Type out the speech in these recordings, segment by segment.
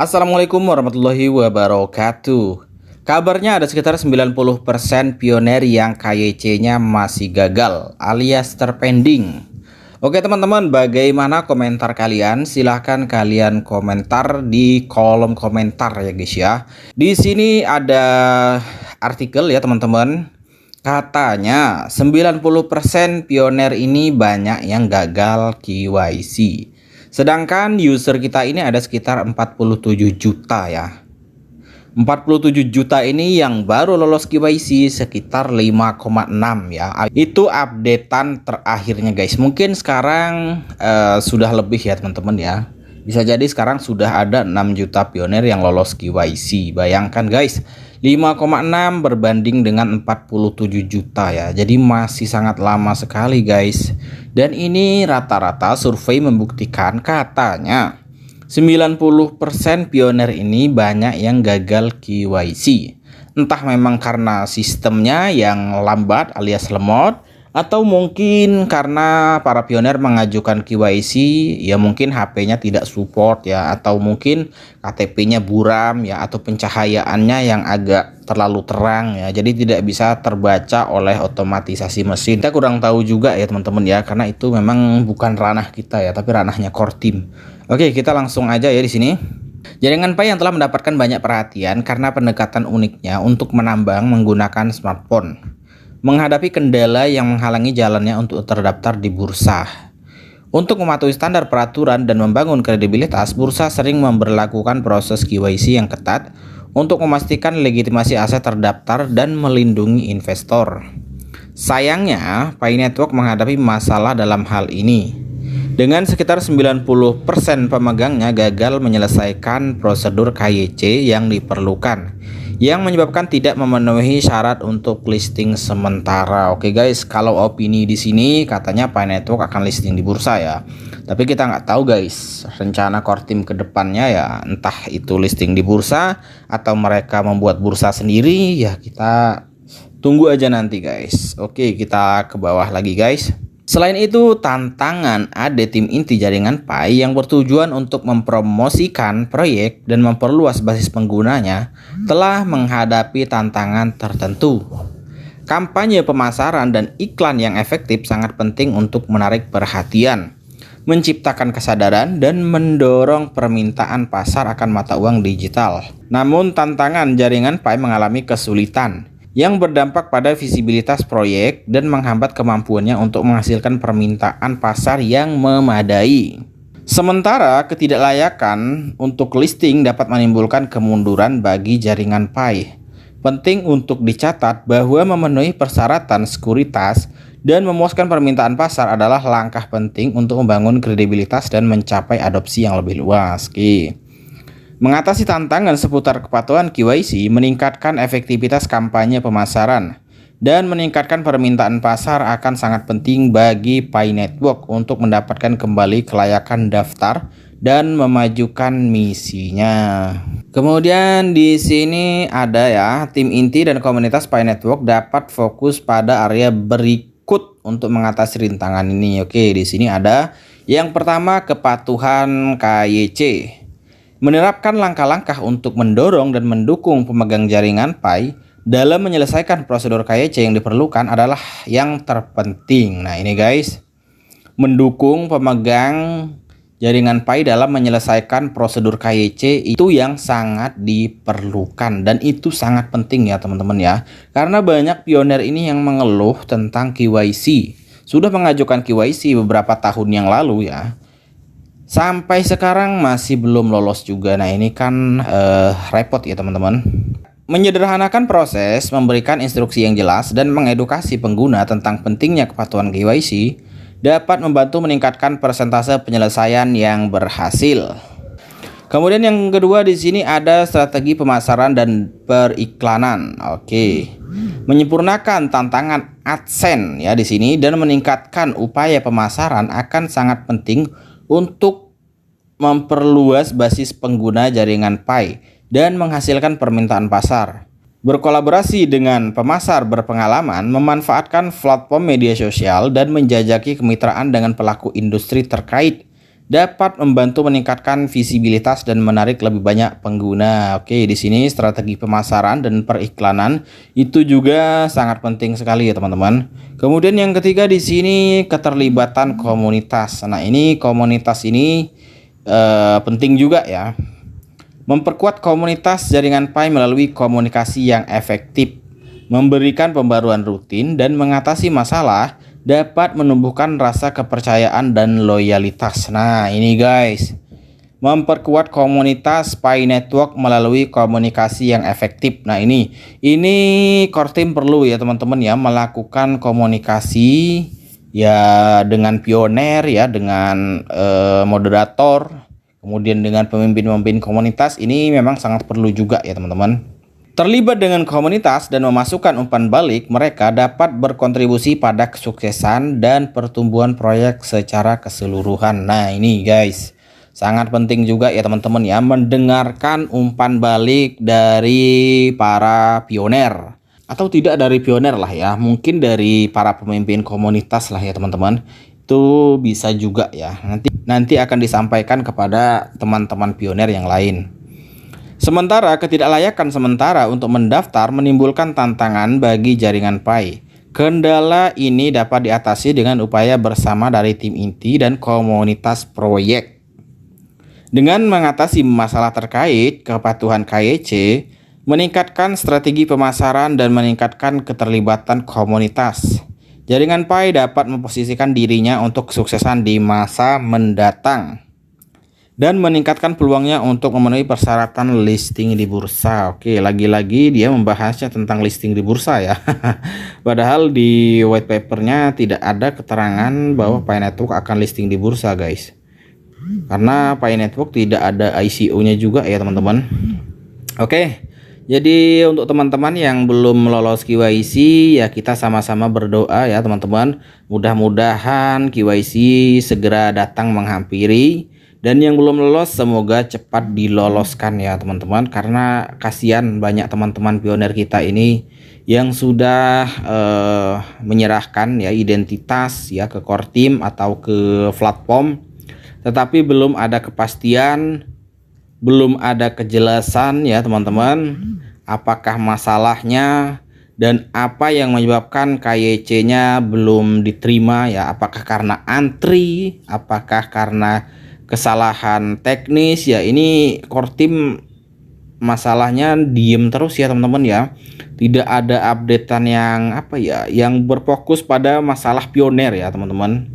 Assalamualaikum warahmatullahi wabarakatuh. Kabarnya ada sekitar 90% pioner yang KYC-nya masih gagal alias terpending. Oke teman-teman, bagaimana komentar kalian? Silahkan kalian komentar di kolom komentar ya guys ya. Di sini ada artikel ya teman-teman. Katanya 90% pioner ini banyak yang gagal KYC. Sedangkan user kita ini ada sekitar 47 juta ya. 47 juta ini yang baru lolos KYC sekitar 5,6 ya. Itu updatean terakhirnya guys. Mungkin sekarang sudah lebih ya teman-teman ya. Bisa jadi sekarang sudah ada 6 juta pioner yang lolos KYC. Bayangkan guys, 5,6 berbanding dengan 47 juta ya. Jadi masih sangat lama sekali guys. Dan ini rata-rata survei membuktikan katanya 90% pioner ini banyak yang gagal KYC. Entah memang karena sistemnya yang lambat alias lemot, atau mungkin karena para pioner mengajukan KYC ya mungkin HP-nya tidak support ya, atau mungkin KTP-nya buram ya, atau pencahayaannya yang agak terlalu terang ya, jadi tidak bisa terbaca oleh otomatisasi mesin. Kita kurang tahu juga ya teman-teman ya, karena itu memang bukan ranah kita ya, tapi ranahnya core team. Oke, kita langsung aja ya di sini. Jaringan Pi yang telah mendapatkan banyak perhatian karena pendekatan uniknya untuk menambang menggunakan smartphone, menghadapi kendala yang menghalangi jalannya untuk terdaftar di bursa. Untuk mematuhi standar peraturan dan membangun kredibilitas, bursa sering memberlakukan proses KYC yang ketat untuk memastikan legitimasi aset terdaftar dan melindungi investor. Sayangnya, Pi Network menghadapi masalah dalam hal ini. Dengan sekitar 90% pemegangnya gagal menyelesaikan prosedur KYC yang diperlukan, yang menyebabkan tidak memenuhi syarat untuk listing sementara. Oke guys, kalau opini di sini katanya Pi Network akan listing di bursa ya. Tapi kita nggak tahu guys, rencana core team ke depannya ya, entah itu listing di bursa atau mereka membuat bursa sendiri ya, kita tunggu aja nanti guys. Oke, kita ke bawah lagi guys. Selain itu, tantangan ada tim inti jaringan Pi yang bertujuan untuk mempromosikan proyek dan memperluas basis penggunanya telah menghadapi tantangan tertentu. Kampanye pemasaran dan iklan yang efektif sangat penting untuk menarik perhatian, menciptakan kesadaran, dan mendorong permintaan pasar akan mata uang digital. Namun, tantangan jaringan Pi mengalami kesulitan yang berdampak pada visibilitas proyek dan menghambat kemampuannya untuk menghasilkan permintaan pasar yang memadai. Sementara ketidaklayakan untuk listing dapat menimbulkan kemunduran bagi jaringan Pi. Penting untuk dicatat bahwa memenuhi persyaratan sekuritas dan memuaskan permintaan pasar adalah langkah penting untuk membangun kredibilitas dan mencapai adopsi yang lebih luas. Mengatasi tantangan seputar kepatuhan KYC, meningkatkan efektivitas kampanye pemasaran, dan meningkatkan permintaan pasar akan sangat penting bagi Pi Network untuk mendapatkan kembali kelayakan daftar dan memajukan misinya. Kemudian di sini ada ya, tim inti dan komunitas Pi Network dapat fokus pada area berikut untuk mengatasi rintangan ini. Oke, di sini ada yang pertama, kepatuhan KYC. Menerapkan langkah-langkah untuk mendorong dan mendukung pemegang jaringan Pi dalam menyelesaikan prosedur KYC yang diperlukan adalah yang terpenting. Nah ini guys, mendukung pemegang jaringan Pi dalam menyelesaikan prosedur KYC itu yang sangat diperlukan, dan itu sangat penting ya teman-teman ya, karena banyak pioner ini yang mengeluh tentang KYC, sudah mengajukan KYC beberapa tahun yang lalu ya, sampai sekarang masih belum lolos juga. Nah ini kan repot ya teman-teman. Menyederhanakan proses, memberikan instruksi yang jelas, dan mengedukasi pengguna tentang pentingnya kepatuhan KYC dapat membantu meningkatkan persentase penyelesaian yang berhasil. Kemudian yang kedua di sini ada strategi pemasaran dan periklanan. Oke. Menyempurnakan tantangan AdSense ya di sini dan meningkatkan upaya pemasaran akan sangat penting untuk memperluas basis pengguna jaringan Pi dan menghasilkan permintaan pasar. Berkolaborasi dengan pemasar berpengalaman, memanfaatkan platform media sosial, dan menjajaki kemitraan dengan pelaku industri terkait dapat membantu meningkatkan visibilitas dan menarik lebih banyak pengguna. Oke, di sini strategi pemasaran dan periklanan itu juga sangat penting sekali ya teman-teman. Kemudian yang ketiga di sini keterlibatan komunitas. Nah, ini komunitas ini penting juga ya. Memperkuat komunitas jaringan Pi melalui komunikasi yang efektif, memberikan pembaruan rutin dan mengatasi masalah dapat menumbuhkan rasa kepercayaan dan loyalitas. Nah, ini guys, memperkuat komunitas Pi Network melalui komunikasi yang efektif. Nah, ini core team perlu ya teman-teman ya, melakukan komunikasi ya dengan pioner ya, dengan moderator, kemudian dengan pemimpin-pemimpin komunitas. Ini memang sangat perlu juga ya teman-teman. Terlibat dengan komunitas dan memasukkan umpan balik, mereka dapat berkontribusi pada kesuksesan dan pertumbuhan proyek secara keseluruhan. Nah, ini guys, sangat penting juga ya teman-teman ya, mendengarkan umpan balik dari para pioner. Atau tidak dari pioner lah ya, mungkin dari para pemimpin komunitas lah ya teman-teman. Itu bisa juga ya, nanti akan disampaikan kepada teman-teman pioner yang lain. Sementara ketidaklayakan sementara untuk mendaftar menimbulkan tantangan bagi jaringan Pi. Kendala ini dapat diatasi dengan upaya bersama dari tim inti dan komunitas proyek. Dengan mengatasi masalah terkait kepatuhan KYC, meningkatkan strategi pemasaran dan meningkatkan keterlibatan komunitas, jaringan Pi dapat memposisikan dirinya untuk kesuksesan di masa mendatang dan meningkatkan peluangnya untuk memenuhi persyaratan listing di bursa. Oke, lagi-lagi dia membahasnya tentang listing di bursa ya. Padahal di white papernya tidak ada keterangan bahwa Pi Network akan listing di bursa guys. Karena Pi Network tidak ada ICO-nya juga ya teman-teman. Oke, jadi untuk teman-teman yang belum lolos KYC ya, kita sama-sama berdoa ya teman-teman. Mudah-mudahan KYC segera datang menghampiri. Dan yang belum lolos semoga cepat diloloskan ya teman-teman, karena kasihan banyak teman-teman pioner kita ini yang sudah menyerahkan ya identitas ya ke core team atau ke platform, tetapi belum ada kepastian, belum ada kejelasan ya teman-teman, apakah masalahnya dan apa yang menyebabkan KYC-nya belum diterima ya, apakah karena antri, apakah karena kesalahan teknis ya. Ini core team masalahnya diem terus ya teman-teman ya, tidak ada updatean yang apa ya, yang berfokus pada masalah pioner ya teman-teman.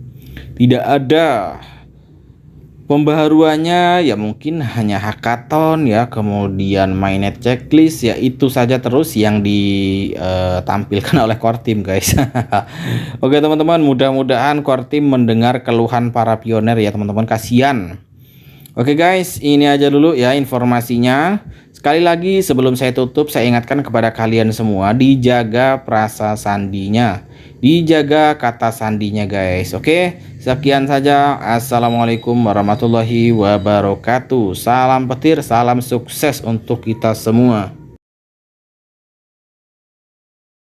Tidak ada pembaharuannya ya, mungkin hanya hackathon ya, kemudian mainnet checklist ya, itu saja terus yang ditampilkan oleh core team guys. Oke teman-teman, mudah-mudahan core team mendengar keluhan para pioner ya teman-teman, kasihan. Oke guys, ini aja dulu ya informasinya. Sekali lagi sebelum saya tutup, saya ingatkan kepada kalian semua, dijaga frasa sandinya, dijaga kata sandinya guys. Oke, sekian saja. Assalamualaikum warahmatullahi wabarakatuh. Salam petir, salam sukses untuk kita semua.